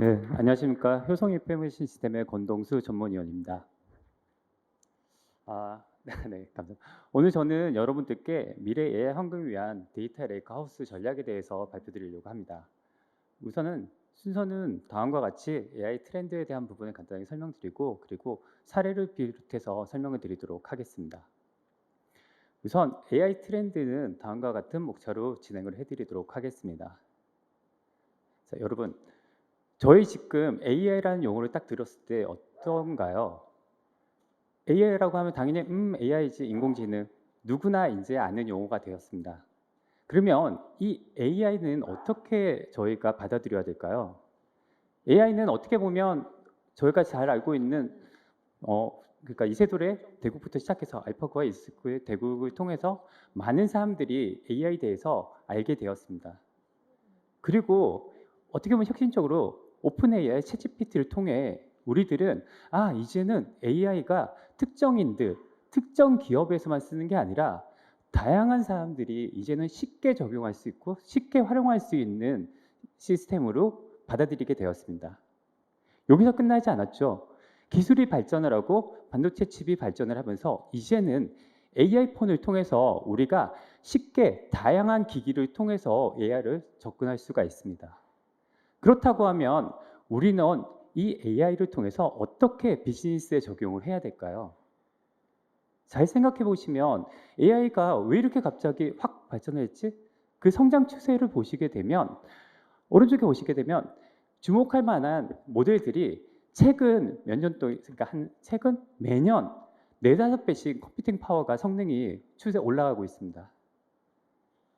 네, 안녕하십니까. 효성 인포메이션 시스템의 권동수 전문위원입니다. 네, 감사합니다. 오늘 저는 여러분들께 미래 AI 환경을 위한 데이터 레이크하우스 전략에 대해서 발표드리려고 합니다. 우선은 순서는 다음과 같이 AI 트렌드에 대한 부분을 간단히 설명드리고 그리고 사례를 비롯해서 설명을 드리도록 하겠습니다. 우선 AI 트렌드는 다음과 같은 목차로 진행을 해드리도록 하겠습니다. 자, 여러분, 저희 지금 AI라는 용어를 딱 들었을 때 어떤가요? AI라고 하면 당연히 AI지 인공지능 누구나 이제 아는 용어가 되었습니다. 그러면 이 AI는 어떻게 저희가 받아들여야 될까요? AI는 어떻게 보면 저희가 잘 알고 있는 그러니까 이세돌의 대국부터 시작해서 알파고와 이세돌의 대국을 통해서 많은 사람들이 AI에 대해서 알게 되었습니다. 그리고 어떻게 보면 혁신적으로 오픈 AI, 챗GPT를 통해 우리들은 이제는 AI가 특정인들, 특정 기업에서만 쓰는 게 아니라 다양한 사람들이 이제는 쉽게 적용할 수 있고 쉽게 활용할 수 있는 시스템으로 받아들이게 되었습니다. 여기서 끝나지 않았죠. 기술이 발전을 하고 반도체 칩이 발전을 하면서 이제는 AI 폰을 통해서 우리가 쉽게 다양한 기기를 통해서 AI를 접근할 수가 있습니다. 그렇다고 하면 우리는 이 AI를 통해서 어떻게 비즈니스에 적용을 해야 될까요? 잘 생각해 보시면 AI가 왜 이렇게 갑자기 확 발전했지? 그 성장 추세를 보시게 되면 오른쪽에 보시게 되면 주목할 만한 모델들이 최근 몇 년 동안, 그러니까 최근 매년 4~5배씩 컴퓨팅 파워가 성능이 추세 올라가고 있습니다.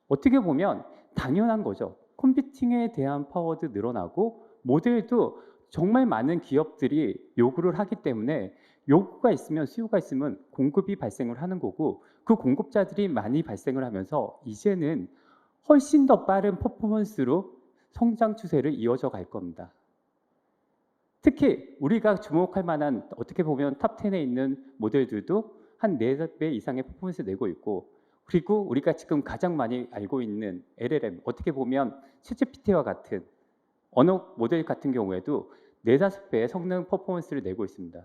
어떻게 보면 당연한 거죠. 컴퓨팅에 대한 파워도 늘어나고 모델도 정말 많은 기업들이 요구를 하기 때문에 요구가 있으면 수요가 있으면 공급이 발생을 하는 거고 그 공급자들이 많이 발생을 하면서 이제는 훨씬 더 빠른 퍼포먼스로 성장 추세를 이어져 갈 겁니다. 특히 우리가 주목할 만한 어떻게 보면 탑 10에 있는 모델들도 한 4배 이상의 퍼포먼스를 내고 있고 그리고 우리가 지금 가장 많이 알고 있는 LLM 어떻게 보면 챗GPT와 같은 언어 모델 같은 경우에도 4~5배의 성능 퍼포먼스를 내고 있습니다.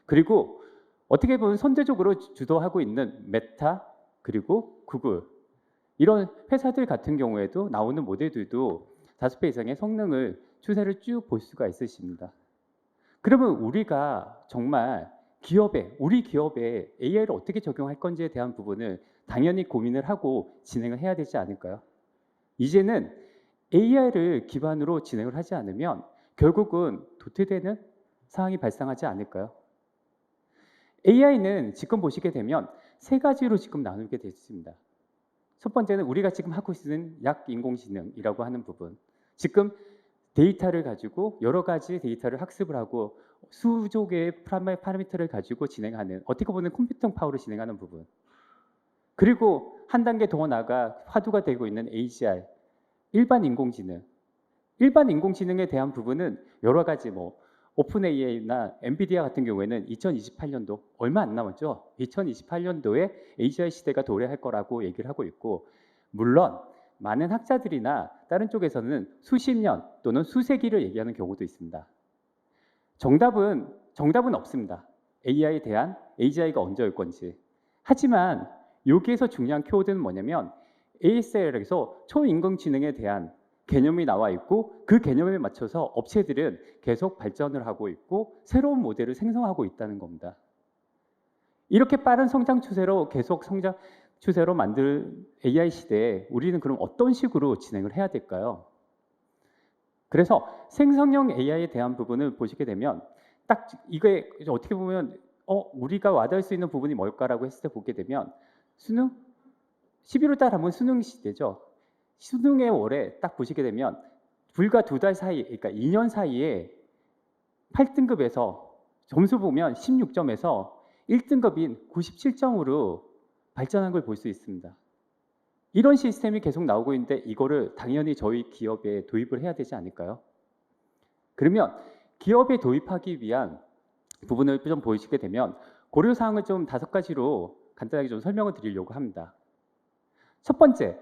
그리고 어떻게 보면 선제적으로 주도하고 있는 메타 그리고 구글 이런 회사들 같은 경우에도 나오는 모델들도 5배 이상의 성능을 추세를 쭉 볼 수가 있으십니다. 그러면 우리가 정말 우리 기업에 AI를 어떻게 적용할 건지에 대한 부분을 당연히 고민을 하고 진행을 해야 되지 않을까요? 이제는 AI를 기반으로 진행을 하지 않으면 결국은 도태되는 상황이 발생하지 않을까요? AI는 지금 보시게 되면 3가지로 지금 나누게 되어 있습니다. 첫 번째는 우리가 지금 하고 있는 약 인공지능이라고 하는 부분. 지금 데이터를 가지고 여러 가지 데이터를 학습을 하고 수조 개의 파라미터를 가지고 진행하는 어떻게 보면 컴퓨팅 파워를 진행하는 부분. 그리고 한 단계 더 나아가 화두가 되고 있는 AGI, 일반 인공지능. 일반 인공지능에 대한 부분은 여러 가지 오픈 AI나 엔비디아 같은 경우에는 2028년도 얼마 안 남았죠. 2028년도에 AGI 시대가 도래할 거라고 얘기를 하고 있고 물론 많은 학자들이나 다른 쪽에서는 수십 년 또는 수세기를 얘기하는 경우도 있습니다. 정답은 없습니다. AI에 대한 AGI가 언제 올 건지. 하지만 여기에서 중요한 키워드는 뭐냐면 ASL에서 초인공지능에 대한 개념이 나와 있고 그 개념에 맞춰서 업체들은 계속 발전을 하고 있고 새로운 모델을 생성하고 있다는 겁니다. 이렇게 빠른 성장 추세로 계속 성장 추세로 만들 AI 시대에 우리는 그럼 어떤 식으로 진행을 해야 될까요? 그래서 생성형 AI에 대한 부분을 보시게 되면 딱 이게 어떻게 보면 우리가 와닿을 수 있는 부분이 뭘까라고 했을 때 보게 되면 수능 11월 달 하면 수능 시대죠. 수능의 월에 딱 보시게 되면 불과 2달 사이, 그러니까 2년 사이에 8등급에서 점수 보면 16점에서 1등급인 97점으로 발전한 걸 볼 수 있습니다. 이런 시스템이 계속 나오고 있는데 이거를 당연히 저희 기업에 도입을 해야 되지 않을까요? 그러면 기업에 도입하기 위한 부분을 좀 보시게 되면 고려사항을 좀 5가지로 간단하게 좀 설명을 드리려고 합니다. 첫 번째,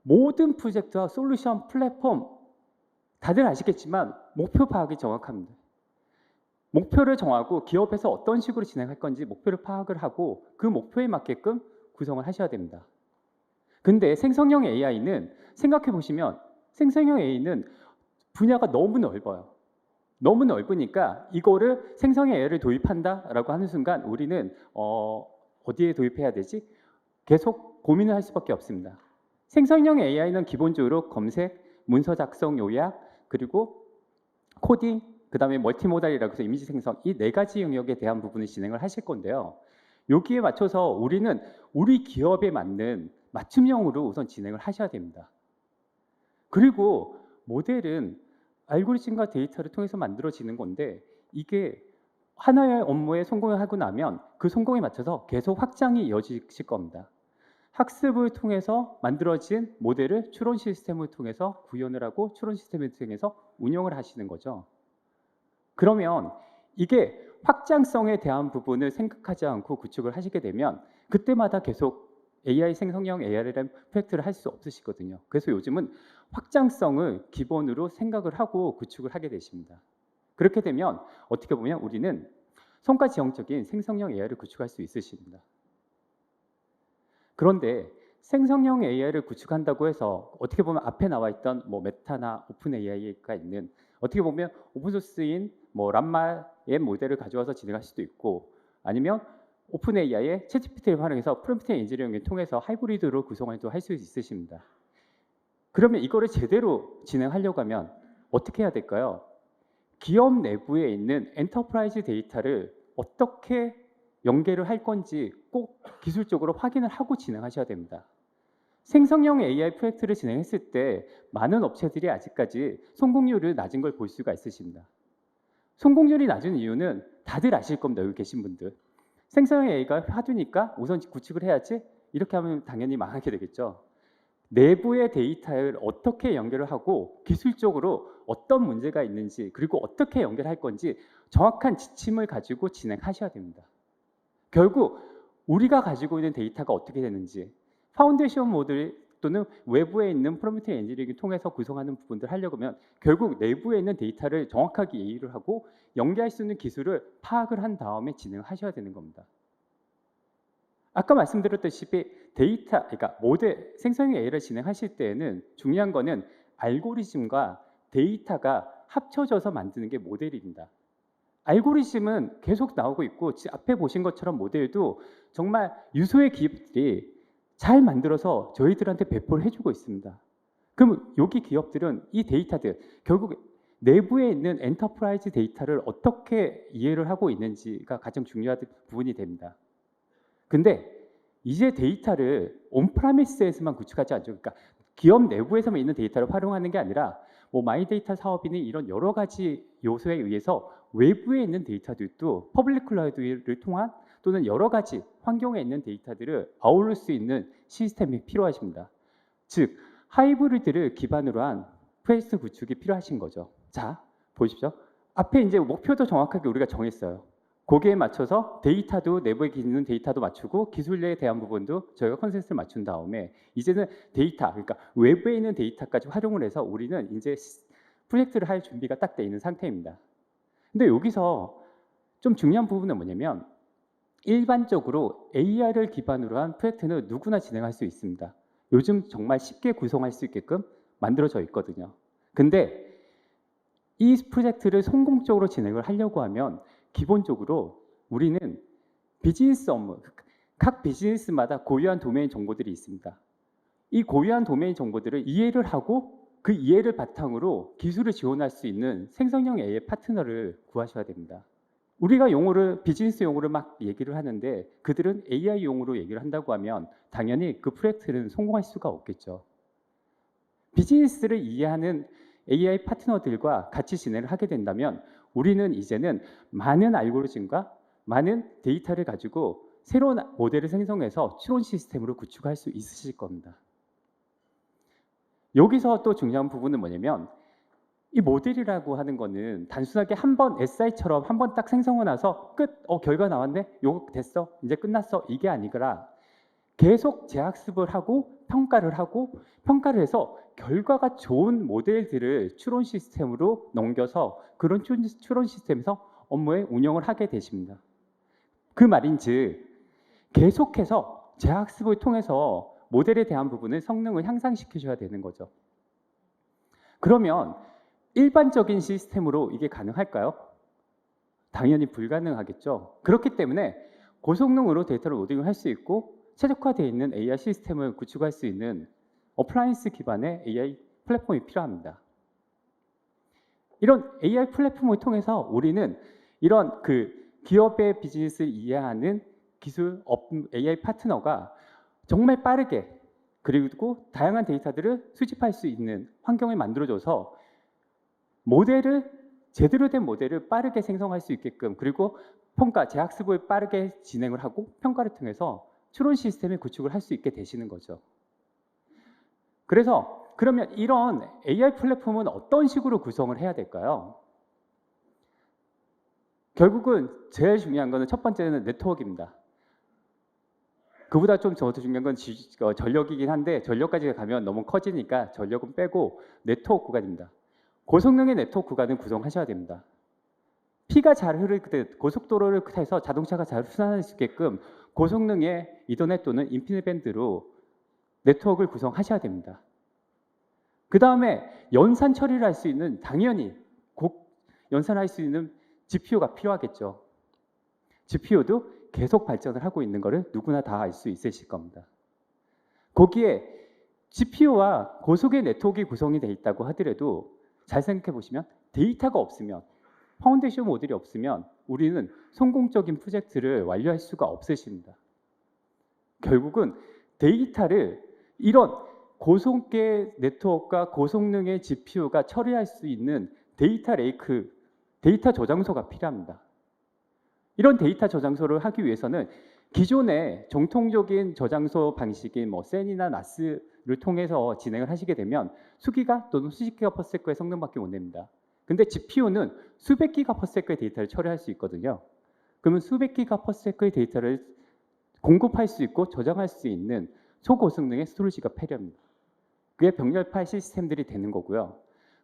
모든 프로젝트와 솔루션 플랫폼 다들 아시겠지만 목표 파악이 정확합니다. 목표를 정하고 기업에서 어떤 식으로 진행할 건지 목표를 파악을 하고 그 목표에 맞게끔 구성을 하셔야 됩니다. 근데 생성형 AI는 생각해 보시면 생성형 AI는 분야가 너무 넓어요. 너무 넓으니까 이거를 생성형 AI를 도입한다라고 하는 순간 우리는 어디에 도입해야 되지? 계속 고민을 할 수밖에 없습니다. 생성형 AI는 기본적으로 검색, 문서 작성 요약, 그리고 코딩, 그 다음에 멀티모달이라고 해서 이미지 생성, 이 네 가지 영역에 대한 부분을 진행을 하실 건데요. 여기에 맞춰서 우리는 우리 기업에 맞는 맞춤형으로 우선 진행을 하셔야 됩니다. 그리고 모델은 알고리즘과 데이터를 통해서 만들어지는 건데 이게 하나의 업무에 성공을 하고 나면 그 성공에 맞춰서 계속 확장이 이어지실 겁니다. 학습을 통해서 만들어진 모델을 추론 시스템을 통해서 구현을 하고 추론 시스템을 통해서 운영을 하시는 거죠. 그러면 이게 확장성에 대한 부분을 생각하지 않고 구축을 하시게 되면 그때마다 계속 AI 생성형 ARLM 프로젝트를 할 수 없으시거든요. 그래서 요즘은 확장성을 기본으로 생각을 하고 구축을 하게 되십니다. 그렇게 되면 어떻게 보면 우리는 성과 지향적인 생성형 AI를 구축할 수 있으십니다. 그런데 생성형 AI를 구축한다고 해서 어떻게 보면 앞에 나와 있던 뭐 메타나 오픈 AI가 있는 어떻게 보면 오픈소스인 뭐 람마의 모델을 가져와서 진행할 수도 있고 아니면 오픈 AI의 챗GPT를 활용해서 프롬프트 엔지니어링을 통해서 하이브리드로 구성을 할 수 있으십니다. 그러면 이거를 제대로 진행하려고 하면 어떻게 해야 될까요? 기업 내부에 있는 엔터프라이즈 데이터를 어떻게 연계를 할 건지 꼭 기술적으로 확인을 하고 진행하셔야 됩니다. 생성형 AI 프로젝트를 진행했을 때 많은 업체들이 아직까지 성공률을 낮은 걸 볼 수가 있으십니다. 성공률이 낮은 이유는 다들 아실 겁니다. 여기 계신 분들. 생성형 AI가 화두니까 우선 구축을 해야지 이렇게 하면 당연히 망하게 되겠죠. 내부의 데이터를 어떻게 연결을 하고 기술적으로 어떤 문제가 있는지 그리고 어떻게 연결할 건지 정확한 지침을 가지고 진행하셔야 됩니다. 결국 우리가 가지고 있는 데이터가 어떻게 되는지 파운데이션 모델 또는 외부에 있는 프롬프트 엔지니어링을 통해서 구성하는 부분들 하려고 하면 결국 내부에 있는 데이터를 정확하게 이해를 하고 연계할 수 있는 기술을 파악을 한 다음에 진행하셔야 되는 겁니다. 아까 말씀드렸다시피 데이터, 그러니까 모델 생성형 AI를 진행하실 때에는 중요한 거는 알고리즘과 데이터가 합쳐져서 만드는 게 모델입니다. 알고리즘은 계속 나오고 있고 앞에 보신 것처럼 모델도 정말 유수의 기업들이 잘 만들어서 저희들한테 배포를 해주고 있습니다. 그럼 여기 기업들은 이 데이터들 결국 내부에 있는 엔터프라이즈 데이터를 어떻게 이해를 하고 있는지가 가장 중요한 부분이 됩니다. 근데 이제 데이터를 온프라미스에서만 구축하지 않죠. 그러니까 기업 내부에서만 있는 데이터를 활용하는 게 아니라 뭐 마이데이터 사업이니 이런 여러 가지 요소에 의해서 외부에 있는 데이터들도 퍼블릭 클라우드를 통한 또는 여러 가지 환경에 있는 데이터들을 아우를 수 있는 시스템이 필요하십니다. 즉 하이브리드를 기반으로 한 프로젝트 구축이 필요하신 거죠. 자 보십시오. 앞에 이제 목표도 정확하게 우리가 정했어요. 거기에 맞춰서 데이터도 내부에 있는 데이터도 맞추고 기술에 대한 부분도 저희가 컨센서스를 맞춘 다음에 이제는 데이터, 그러니까 외부에 있는 데이터까지 활용을 해서 우리는 이제 프로젝트를 할 준비가 딱 돼 있는 상태입니다. 근데 여기서 좀 중요한 부분은 뭐냐면 일반적으로 AI를 기반으로 한 프로젝트는 누구나 진행할 수 있습니다. 요즘 정말 쉽게 구성할 수 있게끔 만들어져 있거든요. 근데 이 프로젝트를 성공적으로 진행을 하려고 하면 기본적으로 우리는 비즈니스 업무, 각 비즈니스마다 고유한 도메인 정보들이 있습니다. 이 고유한 도메인 정보들을 이해를 하고 그 이해를 바탕으로 기술을 지원할 수 있는 생성형 AI 파트너를 구하셔야 됩니다. 우리가 용어를 비즈니스 용어를 막 얘기를 하는데 그들은 AI 용어로 얘기를 한다고 하면 당연히 그 프로젝트는 성공할 수가 없겠죠. 비즈니스를 이해하는 AI 파트너들과 같이 진행을 하게 된다면 우리는 이제는 많은 알고리즘과 많은 데이터를 가지고 새로운 모델을 생성해서 추론 시스템으로 구축할 수 있으실 겁니다. 여기서 또 중요한 부분은 뭐냐면 이 모델이라고 하는 거는 단순하게 한번 SI처럼 한번 딱 생성을 나서 끝, 결과 나왔네? 요거 됐어? 이제 끝났어? 이게 아니라 계속 재학습을 하고 평가를 해서 결과가 좋은 모델들을 추론 시스템으로 넘겨서 그런 추론 시스템에서 업무의 운영을 하게 되십니다. 그 말인즉 계속해서 재학습을 통해서 모델에 대한 부분을 성능을 향상시켜줘야 되는 거죠. 그러면 일반적인 시스템으로 이게 가능할까요? 당연히 불가능하겠죠. 그렇기 때문에 고성능으로 데이터를 로딩을 할 수 있고 최적화되어 있는 AI 시스템을 구축할 수 있는 어플라이언스 기반의 AI 플랫폼이 필요합니다. 이런 AI 플랫폼을 통해서 우리는 이런 기업의 비즈니스를 이해하는 기술 AI 파트너가 정말 빠르게 그리고 다양한 데이터들을 수집할 수 있는 환경을 만들어줘서 제대로 된 모델을 빠르게 생성할 수 있게끔 그리고 재학습을 빠르게 진행을 하고 평가를 통해서 추론 시스템을 구축을 할 수 있게 되시는 거죠. 그래서 그러면 이런 AI 플랫폼은 어떤 식으로 구성을 해야 될까요? 결국은 제일 중요한 거는 첫 번째는 네트워크입니다. 그보다 좀 더 중요한 건 전력이긴 한데 전력까지 가면 너무 커지니까 전력은 빼고 네트워크 구간입니다. 고성능의 네트워크 구간을 구성하셔야 됩니다. 피가 잘 흐를 때 고속도로를 타서 자동차가 잘 순환할 수 있게끔 고성능의 이더넷 또는 인피니밴드로 네트워크를 구성하셔야 됩니다. 그 다음에 연산 처리를 할 수 있는 당연히 연산할 수 있는 GPU가 필요하겠죠. GPU도 계속 발전을 하고 있는 것을 누구나 다 알 수 있으실 겁니다. 거기에 GPU와 고속의 네트워크가 구성이 되어 있다고 하더라도 잘 생각해 보시면 데이터가 없으면 파운데이션 모델이 없으면 우리는 성공적인 프로젝트를 완료할 수가 없으십니다. 결국은 데이터를 이런 고속의 네트워크와 고성능의 GPU가 처리할 수 있는 데이터 레이크, 데이터 저장소가 필요합니다. 이런 데이터 저장소를 하기 위해서는 기존의 정통적인 저장소 방식인 센이나 나스를 통해서 진행을 하시게 되면 수기가 또는 수십 기가 퍼세크의 성능밖에 못 냅니다. 근데 GPU는 수백 기가 퍼세크의 데이터를 처리할 수 있거든요. 그러면 수백 기가 퍼세크의 데이터를 공급할 수 있고 저장할 수 있는 초고성능의 스토리지가 필요합니다. 그게 병렬파 시스템들이 되는 거고요.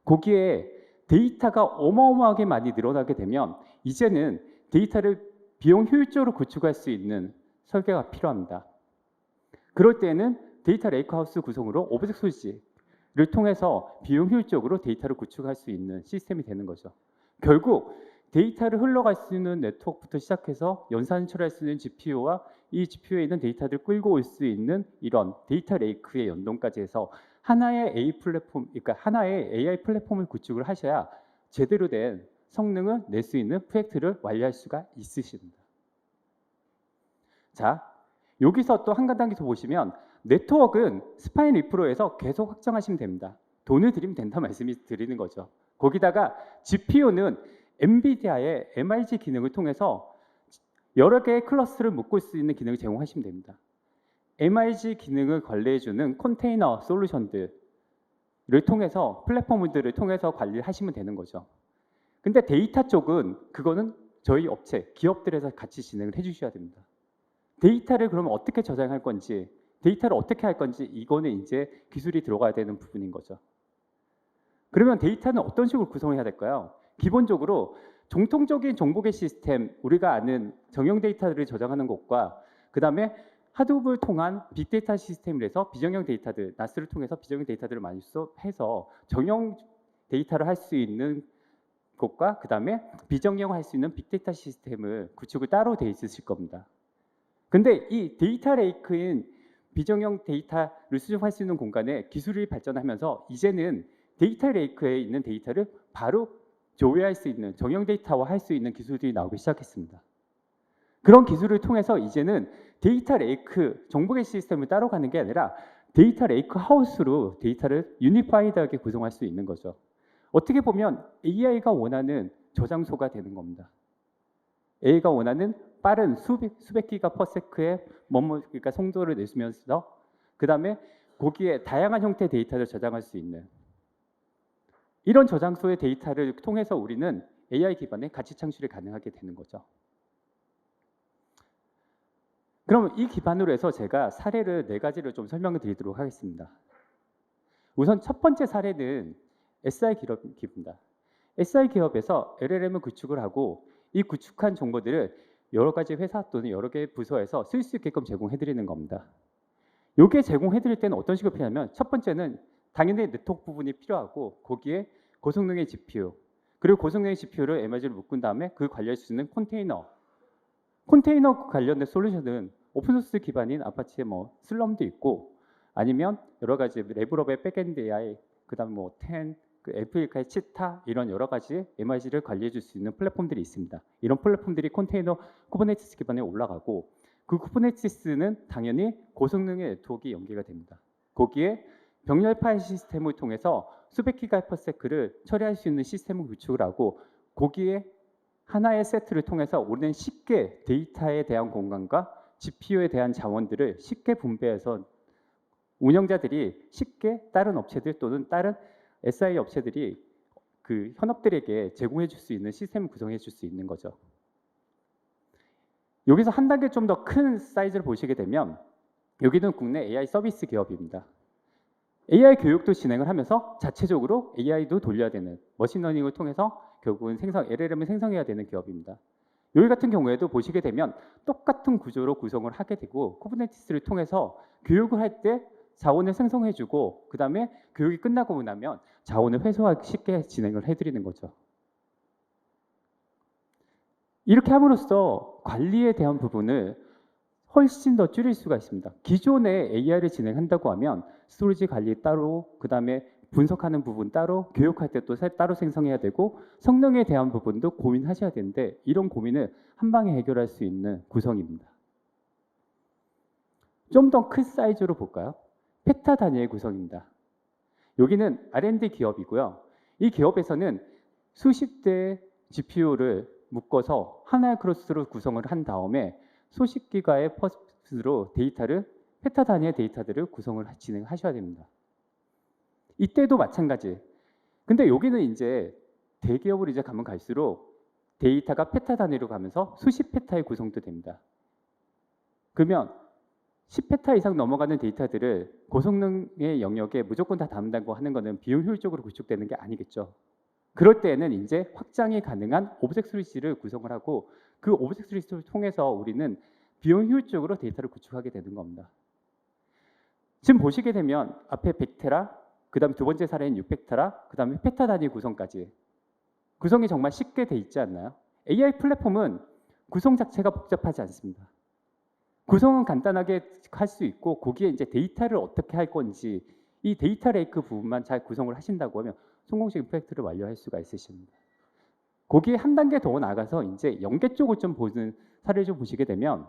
거기에 데이터가 어마어마하게 많이 늘어나게 되면 이제는 데이터를 비용 효율적으로 구축할 수 있는 설계가 필요합니다. 그럴 때는 데이터 레이크하우스 구성으로 오브젝트 소시지를 통해서 비용 효율적으로 데이터를 구축할 수 있는 시스템이 되는 거죠. 결국 데이터를 흘러갈 수 있는 네트워크부터 시작해서 연산 처리할 수 있는 GPU와 이 GPU에 있는 데이터를 끌고 올 수 있는 이런 데이터 레이크의 연동까지 해서 하나의 AI 플랫폼을 구축을 하셔야 제대로 된 성능을 낼 수 있는 프로젝트를 완료할 수가 있으십니다. 자, 여기서 또 한 단계 더 보시면 네트워크는 스파인 리프로에서 계속 확장하시면 됩니다. 돈을 들이면 된다 말씀이 드리는 거죠. 거기다가 GPU는 엔비디아의 MIG 기능을 통해서 여러 개의 클러스를 묶을 수 있는 기능을 제공하시면 됩니다. MIG 기능을 관리해주는 컨테이너 솔루션들을 통해서 플랫폼들을 통해서 관리를 하시면 되는 거죠. 근데 데이터 쪽은 그거는 저희 업체, 기업들에서 같이 진행을 해주셔야 됩니다. 데이터를 그러면 어떻게 저장할 건지, 데이터를 어떻게 할 건지 이거는 이제 기술이 들어가야 되는 부분인 거죠. 그러면 데이터는 어떤 식으로 구성해야 될까요? 기본적으로 정통적인 정보계 시스템, 우리가 아는 정형 데이터들을 저장하는 것과 그 다음에 하드업을 통한 빅데이터 시스템이라서 비정형 데이터들, 나스를 통해서 비정형 데이터들을 많이 해서 정형 데이터를 할 수 있는 것과 그 다음에 비정형 할 수 있는 빅데이터 시스템을 구축을 따로 돼 있으실 겁니다. 근데 이 데이터 레이크인 비정형 데이터를 수집할 수 있는 공간에 기술이 발전하면서 이제는 데이터 레이크에 있는 데이터를 바로 조회할 수 있는 정형 데이터화 할 수 있는 기술들이 나오기 시작했습니다. 그런 기술을 통해서 이제는 데이터 레이크 정보계 시스템을 따로 가는 게 아니라 데이터 레이크 하우스로 데이터를 유니파이드하게 구성할 수 있는 거죠. 어떻게 보면 AI가 원하는 저장소가 되는 겁니다. AI가 원하는 빠른 수백 기가 퍼세크의 그러니까 송도를 내주면서 그 다음에 거기에 다양한 형태의 데이터를 저장할 수 있는 이런 저장소의 데이터를 통해서 우리는 AI 기반의 가치 창출이 가능하게 되는 거죠. 그럼 이 기반으로 해서 제가 사례를 4가지를 좀 설명을 드리도록 하겠습니다. 우선 첫 번째 사례는 SI 기업입니다. SI 기업에서 LLM을 구축을 하고 이 구축한 정보들을 여러 가지 회사 또는 여러 개의 부서에서 쓸 수 있게끔 제공해 드리는 겁니다. 이게 제공해 드릴 때는 어떤 식으로 필요하냐면 첫 번째는 당연히 네트워크 부분이 필요하고 거기에 고성능의 GPU 그리고 고성능의 GPU를 MRG를 묶은 다음에 그 관리할 수 있는 컨테이너 관련된 솔루션은 오픈소스 기반인 아파치의 뭐 슬럼도 있고 아니면 여러 가지 레벨업의 백엔드 AI 그다음에 뭐 그 애플리카의 치타 이런 여러 가지 MRG를 관리해 줄 수 있는 플랫폼들이 있습니다. 이런 플랫폼들이 컨테이너 쿠버네티스 기반에 올라가고 그 쿠버네티스는 당연히 고성능의 네트워크가 연계가 됩니다. 거기에 병렬 파일 시스템을 통해서 수백 기가퍼세크를 처리할 수 있는 시스템을 구축을 하고 거기에 하나의 세트를 통해서 우리는 쉽게 데이터에 대한 공간과 GPU에 대한 자원들을 쉽게 분배해서 운영자들이 쉽게 다른 업체들 또는 다른 SI 업체들이 그 현업들에게 제공해 줄 수 있는 시스템을 구성해 줄 수 있는 거죠. 여기서 한 단계 좀 더 큰 사이즈를 보시게 되면 여기는 국내 AI 서비스 기업입니다. AI 교육도 진행을 하면서 자체적으로 AI도 돌려야 되는 머신러닝을 통해서 결국은 LLM을 생성해야 되는 기업입니다. 여기 같은 경우에도 보시게 되면 똑같은 구조로 구성을 하게 되고 쿠버네티스를 통해서 교육을 할 때 자원을 생성해주고 그 다음에 교육이 끝나고 나면 자원을 회수하기 쉽게 진행을 해드리는 거죠. 이렇게 함으로써 관리에 대한 부분을 훨씬 더 줄일 수가 있습니다. 기존에 AI를 진행한다고 하면 스토리지 관리 따로, 그 다음에 분석하는 부분 따로, 교육할 때 또 따로 생성해야 되고 성능에 대한 부분도 고민하셔야 되는데 이런 고민을 한 방에 해결할 수 있는 구성입니다. 좀 더 큰 사이즈로 볼까요? 페타 단위의 구성입니다. 여기는 R&D 기업이고요. 이 기업에서는 수십 대의 GPU를 묶어서 하나의 클러스터로 구성을 한 다음에 수십 기가의 퍼스로 페타 단위의 데이터들을 진행하셔야 됩니다. 이때도 마찬가지. 근데 여기는 이제 대기업으로 이제 가면 갈수록 데이터가 페타 단위로 가면서 수십 페타의 구성도 됩니다. 그러면 10페타 이상 넘어가는 데이터들을 고성능의 영역에 무조건 다 담는다고 하는 것은 비용 효율적으로 구축되는 게 아니겠죠. 그럴 때에는 이제 확장이 가능한 오브젝트 스토리지를 구성을 하고 그 오브젝트 스토리지를 통해서 우리는 비용 효율적으로 데이터를 구축하게 되는 겁니다. 지금 보시게 되면 앞에 100테라, 그 다음에 두 번째 사례인 600테라, 그 다음에 페타 단위 구성까지 구성이 정말 쉽게 돼 있지 않나요? AI 플랫폼은 구성 자체가 복잡하지 않습니다. 구성은 간단하게 할 수 있고 거기에 이제 데이터를 어떻게 할 건지 이 데이터 레이크 부분만 잘 구성을 하신다고 하면 성공적인 프로젝트를 완료할 수가 있으십니다. 거기에 한 단계 더 나가서 이제 연계 쪽을 좀 보는 사례를 좀 보시게 되면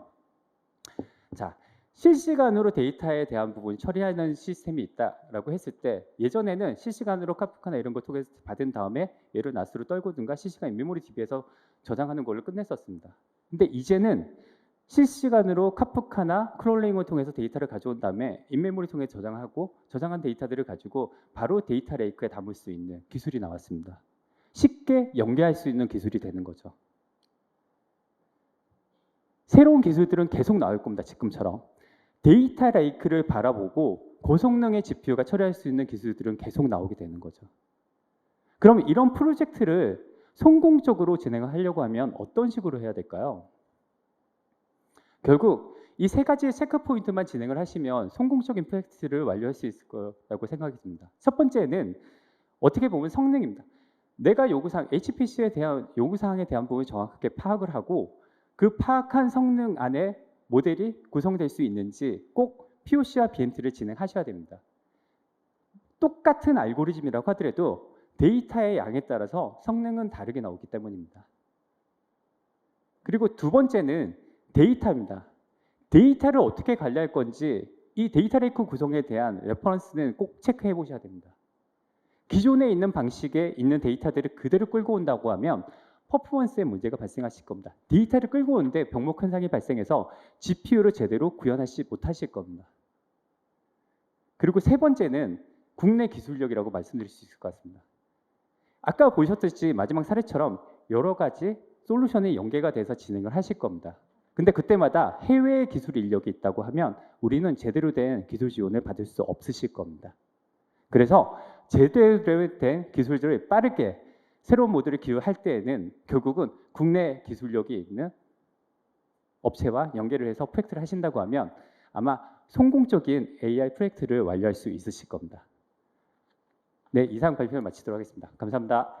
자, 실시간으로 데이터에 대한 부분 처리하는 시스템이 있다라고 했을 때 예전에는 실시간으로 카프카나 이런 걸 통해서 받은 다음에 얘를 나스로 떨고든가 실시간 인메모리 DB에서 저장하는 걸로 끝냈었습니다. 근데 이제는 실시간으로 카프카나 크롤링을 통해서 데이터를 가져온 다음에 인메모리 통해 저장하고 저장한 데이터들을 가지고 바로 데이터 레이크에 담을 수 있는 기술이 나왔습니다. 쉽게 연계할 수 있는 기술이 되는 거죠. 새로운 기술들은 계속 나올 겁니다. 지금처럼. 데이터 레이크를 바라보고 고성능의 GPU가 처리할 수 있는 기술들은 계속 나오게 되는 거죠. 그럼 이런 프로젝트를 성공적으로 진행하려고 하면 어떤 식으로 해야 될까요? 결국 이 세 가지의 체크 포인트만 진행을 하시면 성공적인 프로젝트를 완료할 수 있을 거라고 생각이 듭니다. 첫 번째는 어떻게 보면 성능입니다. 내가 요구사항, HPC에 대한 요구사항에 대한 부분을 정확하게 파악을 하고 그 파악한 성능 안에 모델이 구성될 수 있는지 꼭 POC와 BMT를 진행하셔야 됩니다. 똑같은 알고리즘이라고 하더라도 데이터의 양에 따라서 성능은 다르게 나오기 때문입니다. 그리고 두 번째는 데이터입니다. 데이터를 어떻게 관리할 건지 이 데이터 레이크 구성에 대한 레퍼런스는 꼭 체크해 보셔야 됩니다. 기존에 있는 방식에 있는 데이터들을 그대로 끌고 온다고 하면 퍼포먼스에 문제가 발생하실 겁니다. 데이터를 끌고 오는데 병목 현상이 발생해서 GPU를 제대로 구현하지 못하실 겁니다. 그리고 세 번째는 국내 기술력이라고 말씀드릴 수 있을 것 같습니다. 아까 보셨듯이 마지막 사례처럼 여러 가지 솔루션이 연계가 돼서 진행을 하실 겁니다. 근데 그때마다 해외 기술 인력이 있다고 하면 우리는 제대로 된 기술 지원을 받을 수 없으실 겁니다. 그래서 제대로 된 기술들을 빠르게 새로운 모델을 기술할 때에는 결국은 국내 기술력이 있는 업체와 연계를 해서 프로젝트를 하신다고 하면 아마 성공적인 AI 프로젝트를 완료할 수 있으실 겁니다. 네, 이상 발표를 마치도록 하겠습니다. 감사합니다.